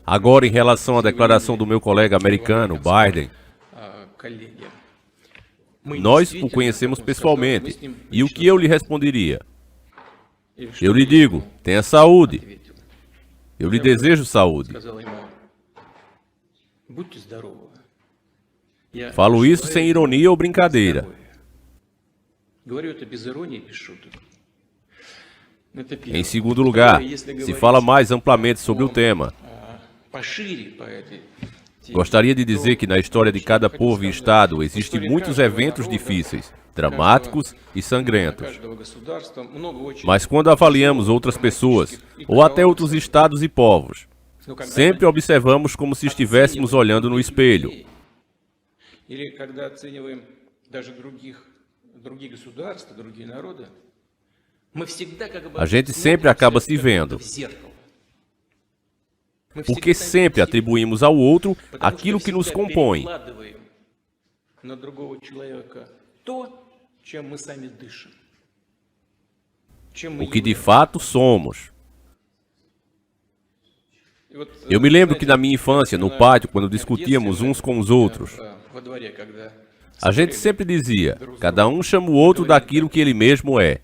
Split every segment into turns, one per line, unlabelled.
Agora, em relação à declaração do meu colega americano, Biden, nós o conhecemos pessoalmente, e o que eu lhe responderia? Eu lhe digo, tenha saúde. Eu lhe desejo saúde. Falo isso sem ironia ou brincadeira. Em segundo lugar, se fala mais amplamente sobre o tema. Gostaria de dizer que na história de cada povo e estado existem muitos eventos difíceis, dramáticos e sangrentos. Mas quando avaliamos outras pessoas, ou até outros estados e povos, sempre observamos como se estivéssemos olhando no espelho. A gente sempre acaba se vendo, porque sempre atribuímos ao outro aquilo que nos compõe. O que de fato somos. Eu me lembro que na minha infância, no pátio, quando discutíamos uns com os outros, a gente sempre dizia, cada um chama o outro daquilo que ele mesmo é.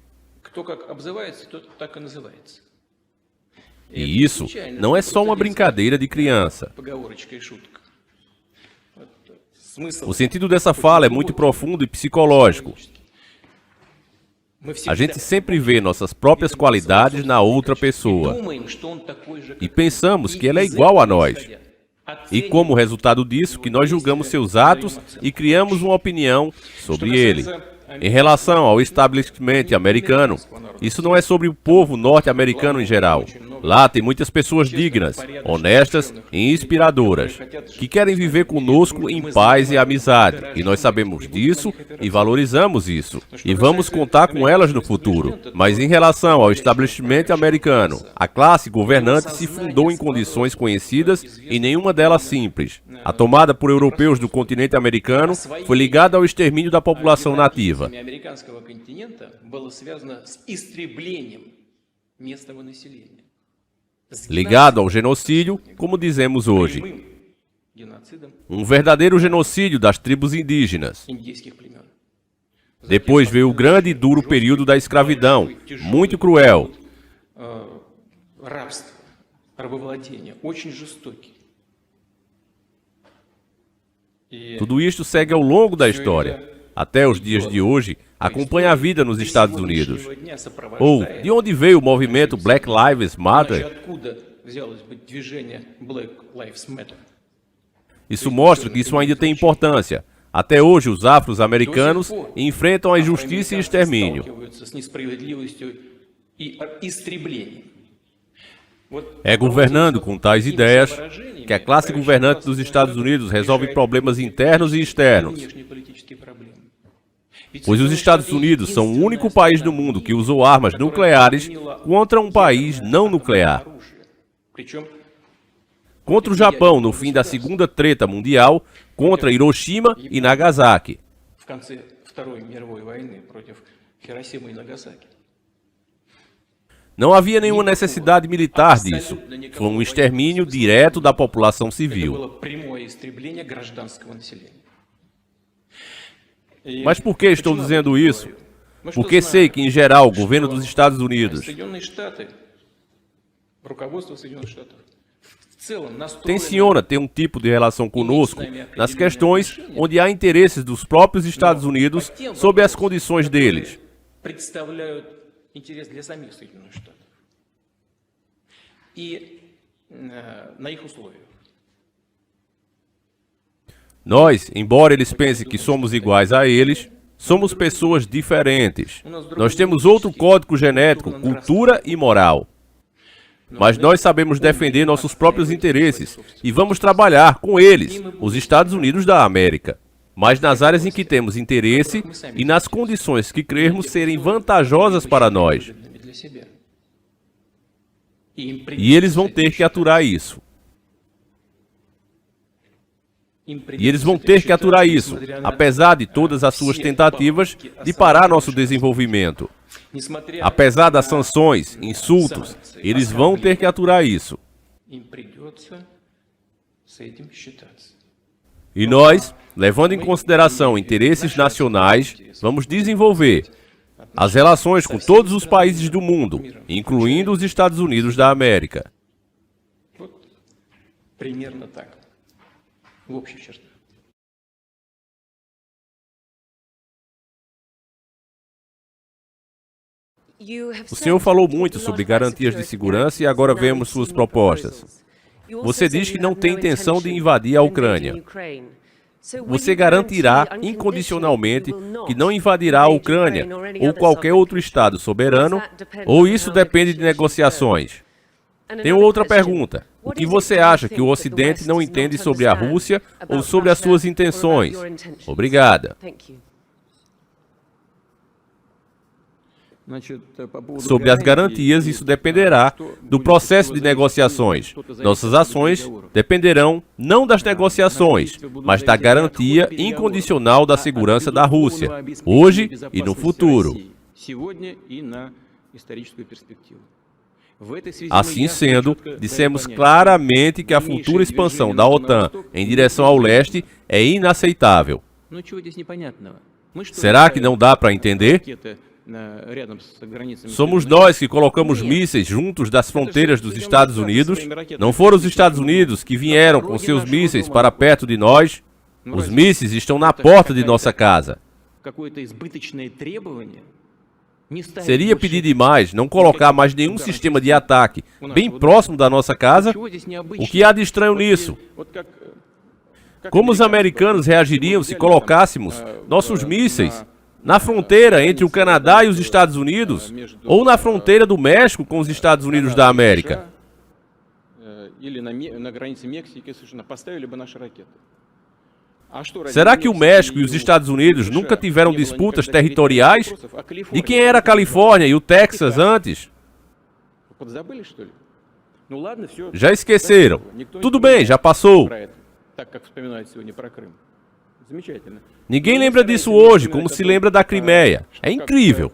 E isso não é só uma brincadeira de criança. O sentido dessa fala é muito profundo e psicológico. A gente sempre vê nossas próprias qualidades na outra pessoa e pensamos que ela é igual a nós. E como resultado disso, que nós julgamos seus atos e criamos uma opinião sobre ele. Em relação ao establishment americano, isso não é sobre o povo norte-americano em geral. Lá tem muitas pessoas dignas, honestas e inspiradoras, que querem viver conosco em paz e amizade. E nós sabemos disso e valorizamos isso. E vamos contar com elas no futuro. Mas em relação ao establishment americano, a classe governante se fundou em condições conhecidas e nenhuma delas simples. A tomada por europeus do continente americano foi ligada ao extermínio da população nativa. Ligado ao genocídio, como dizemos hoje. Um verdadeiro genocídio das tribos indígenas. Depois veio o grande e duro período da escravidão, muito cruel. Tudo isto segue ao longo da história. Até os dias de hoje, acompanha a vida nos Estados Unidos. Ou, de onde veio o movimento Black Lives Matter? Isso mostra que isso ainda tem importância. Até hoje, os afro-americanos enfrentam a injustiça e extermínio. É governando com tais ideias que a classe governante dos Estados Unidos resolve problemas internos e externos. Pois os Estados Unidos são o único país do mundo que usou armas nucleares contra um país não nuclear. Contra o Japão no fim da Segunda Treta Mundial, contra Hiroshima e Nagasaki. Não havia nenhuma necessidade militar disso. Foi um extermínio direto da população civil. Mas por que estou dizendo isso? Porque sei que, em geral, o governo dos Estados Unidos tenciona ter um tipo de relação conosco nas questões onde há interesses dos próprios Estados Unidos sob as condições deles. Nós, embora eles pensem que somos iguais a eles, somos pessoas diferentes. Nós temos outro código genético, cultura e moral. Mas nós sabemos defender nossos próprios interesses e vamos trabalhar com eles, os Estados Unidos da América. Mas nas áreas em que temos interesse e nas condições que crermos serem vantajosas para nós. E eles vão ter que aturar isso. E eles vão ter que aturar isso, apesar de todas as suas tentativas de parar nosso desenvolvimento. Apesar das sanções, insultos, eles vão ter que aturar isso. E nós, levando em consideração interesses nacionais, vamos desenvolver as relações com todos os países do mundo, incluindo os Estados Unidos da América. O senhor falou muito sobre garantias de segurança e agora vemos suas propostas. Você diz que não tem intenção de invadir a Ucrânia. Você garantirá incondicionalmente que não invadirá a Ucrânia ou qualquer outro Estado soberano, ou isso depende de negociações? Tenho outra pergunta. O que você acha que o Ocidente não entende sobre a Rússia ou sobre as suas intenções? Obrigada. Sobre as garantias, isso dependerá do processo de negociações. Nossas ações dependerão não das negociações, mas da garantia incondicional da segurança da Rússia, hoje e no futuro. Assim sendo, dissemos claramente que a futura expansão da OTAN em direção ao leste é inaceitável. Será que não dá para entender? Somos nós que colocamos mísseis juntos das fronteiras dos Estados Unidos. Não foram os Estados Unidos que vieram com seus mísseis para perto de nós. Os mísseis estão na porta de nossa casa. Seria pedir demais não colocar mais nenhum sistema de ataque bem próximo da nossa casa? O que há de estranho nisso? Como os americanos reagiriam se colocássemos nossos mísseis na fronteira entre o Canadá e os Estados Unidos, ou na fronteira do México com os Estados Unidos da América? Será que o México e os Estados Unidos nunca tiveram disputas territoriais? De quem era a Califórnia e o Texas antes? Já esqueceram. Tudo bem, já passou. Ninguém lembra disso hoje, como se lembra da Crimeia. É incrível.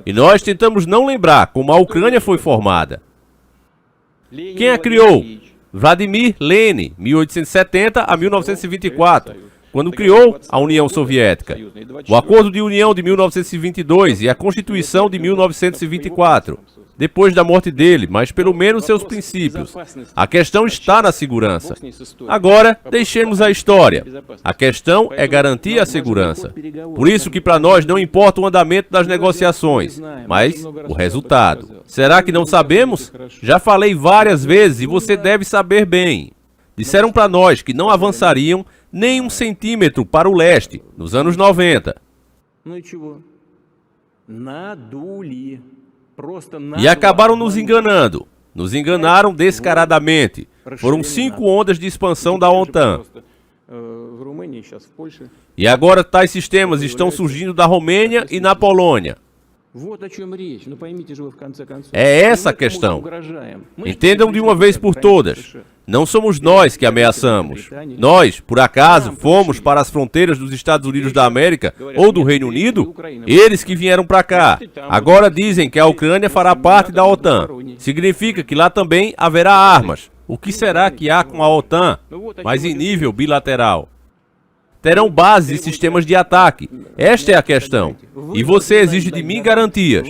E nós tentamos não lembrar como a Ucrânia foi formada. Quem a criou? Vladimir Lenin, 1870 a 1924, quando criou a União Soviética. O Acordo de União de 1922 e a Constituição de 1924. Depois da morte dele, mas pelo menos seus princípios. A questão está na segurança. Agora, deixemos a história. A questão é garantir a segurança. Por isso que para nós não importa o andamento das negociações, mas o resultado. Será que não sabemos? Já falei várias vezes e você deve saber bem. Disseram para nós que não avançariam nem 1 centímetro para o leste, nos anos 90. E acabaram nos enganando. Nos enganaram descaradamente. Foram 5 ondas de expansão da OTAN. E agora tais sistemas estão surgindo da Romênia e na Polônia. É essa a questão. Entendam de uma vez por todas. Não somos nós que ameaçamos. Nós, por acaso, fomos para as fronteiras dos Estados Unidos da América ou do Reino Unido? Eles que vieram para cá. Agora dizem que a Ucrânia fará parte da OTAN. Significa que lá também haverá armas. O que será que há com a OTAN, mas em nível bilateral? Terão bases e sistemas de ataque. Esta é a questão. E você exige de mim garantias.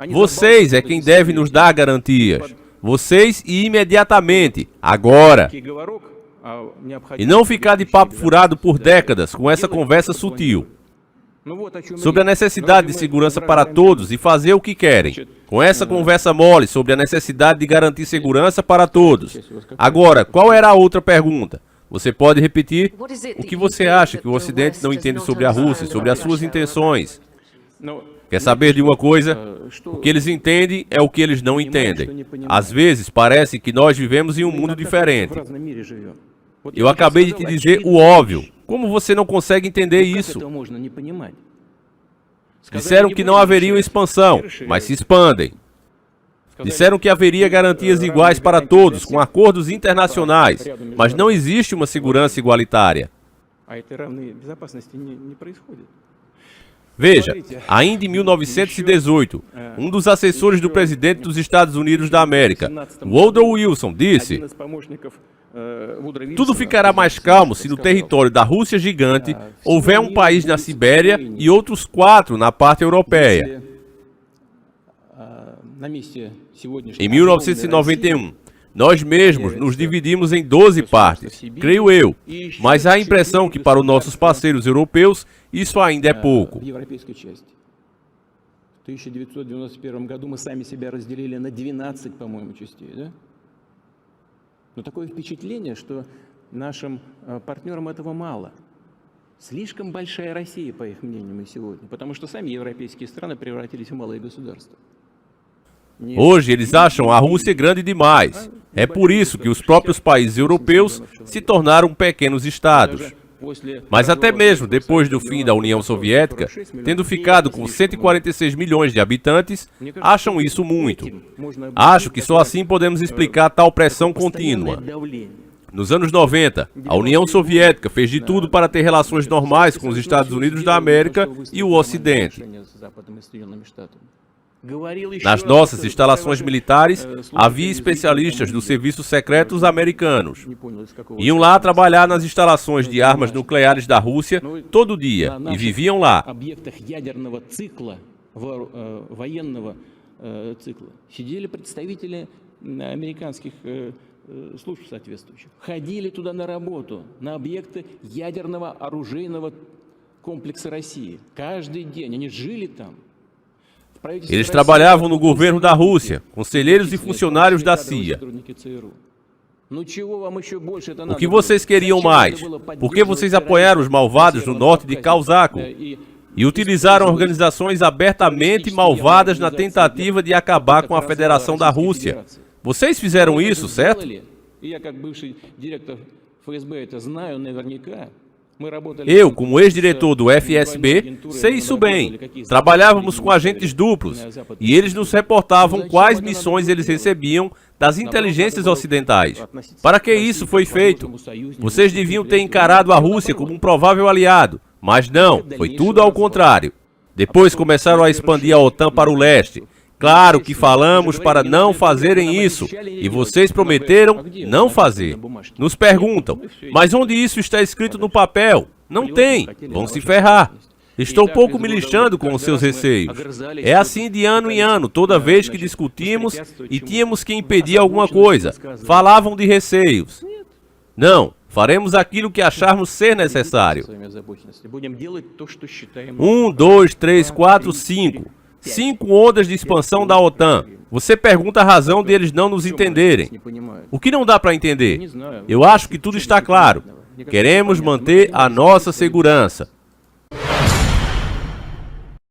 Vocês é quem deve nos dar garantias. Vocês e imediatamente, agora. E não ficar de papo furado por décadas com essa conversa sutil. Sobre a necessidade de segurança para todos e fazer o que querem. Com essa conversa mole sobre a necessidade de garantir segurança para todos. Agora, qual era a outra pergunta? Você pode repetir? O que você acha que o Ocidente não entende sobre a Rússia, sobre as suas intenções? Quer saber de uma coisa? O que eles entendem é o que eles não entendem. Às vezes parece que nós vivemos em um mundo diferente. Eu acabei de te dizer o óbvio. Como você não consegue entender isso? Disseram que não haveria expansão, mas se expandem. Disseram que haveria garantias iguais para todos, com acordos internacionais, mas não existe uma segurança igualitária. Veja, ainda em 1918, um dos assessores do presidente dos Estados Unidos da América, Woodrow Wilson, disse: tudo ficará mais calmo se no território da Rússia gigante houver um país na Sibéria e outros 4 na parte europeia. Em 1991, nós mesmos nos dividimos em 12 partes, creio eu, mas há a impressão que para os nossos parceiros europeus isso ainda é pouco.
В европейской части. В 1991 году мы сами себя разделили на 12, по-моему, частей, да? Но такое впечатление, что нашим партнерам этого мало. Слишком большая Россия, по их мнению, сегодня, потому что сами европейские страны превратились в малые государства.
Hoje eles acham a Rússia grande demais. É por isso que os próprios países europeus se tornaram pequenos estados. Mas até mesmo depois do fim da União Soviética, tendo ficado com 146 milhões de habitantes, acham isso muito. Acho que só assim podemos explicar tal pressão contínua. Nos anos 90, a União Soviética fez de tudo para ter relações normais com os Estados Unidos da América e o Ocidente. Nas nossas instalações militares, havia especialistas dos serviços secretos americanos. Iam lá trabalhar nas instalações de armas nucleares da Rússia todo dia e viviam lá.
Служб соответствующих. Ходили туда на работу, на объекты ядерного оружейного комплекса России. Каждый день они жили там.
Eles trabalhavam no governo da Rússia, conselheiros e funcionários da CIA. O que vocês queriam mais? Por que vocês apoiaram os malvados no norte de Kausáko e utilizaram organizações abertamente malvadas na tentativa de acabar com a Federação da Rússia? Vocês fizeram isso, certo? Eu, como ex-diretor do FSB, sei isso bem. Trabalhávamos com agentes duplos e eles nos reportavam quais missões eles recebiam das inteligências ocidentais. Para que isso foi feito? Vocês deviam ter encarado a Rússia como um provável aliado, mas não, foi tudo ao contrário. Depois começaram a expandir a OTAN para o leste. Claro que falamos para não fazerem isso, e vocês prometeram não fazer. Nos perguntam, mas onde isso está escrito no papel? Não tem, vão se ferrar. Estou pouco me lixando com os seus receios. É assim de ano em ano, toda vez que discutimos e tínhamos que impedir alguma coisa, falavam de receios. Não, faremos aquilo que acharmos ser necessário. 1, 2, 3, 4, 5. 5 ondas de expansão da OTAN. Você pergunta a razão deles não nos entenderem. O que não dá para entender? Eu acho que tudo está claro. Queremos manter a nossa segurança.